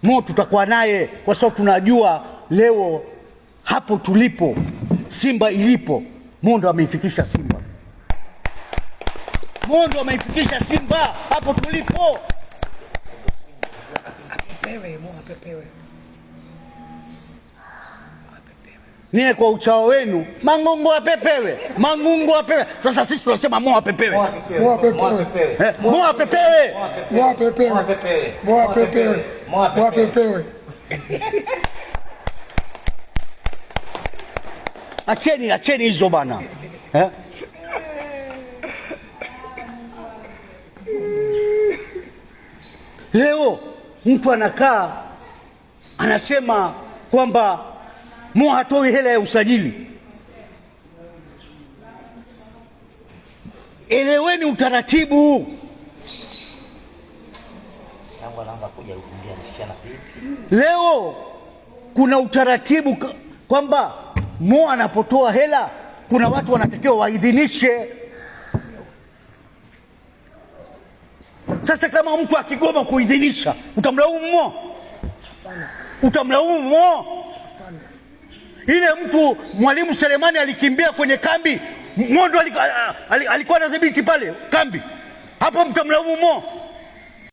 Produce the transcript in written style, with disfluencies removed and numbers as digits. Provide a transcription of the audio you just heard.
Mo tutakuwa naye kwa sababu tunajua leo hapo tulipo, Simba ilipo, Mo ndo ameifikisha Simba. Mo ndo ameifikisha Simba hapo tulipo. Apepewe, Mo apepewe. Nie kwa uchao wenu Mangungu apepewe, Mangungu apepewe. Sasa sisi tunasema Mo apepewe. Mo apepewe. Mo apepewe. Mo apepewe. Mo apepewe. Mo apepewe. Acheni hizo bana. Leo mtu anakaa anasema kwamba Mo hatoi hela ya usajili. Eleweni utaratibu. Leo kuna utaratibu kwamba Mo anapotoa hela kuna watu wanatakiwa waidhinishe. Sasa kama mtu akigoma kuidhinisha, utamlaumu Mo? Utamlaumu Mo? Ile mtu Mwalimu Selemani alikimbia kwenye kambi, Mo ndo alikuwa anadhibiti pale kambi, hapo mtamlaumu Mo?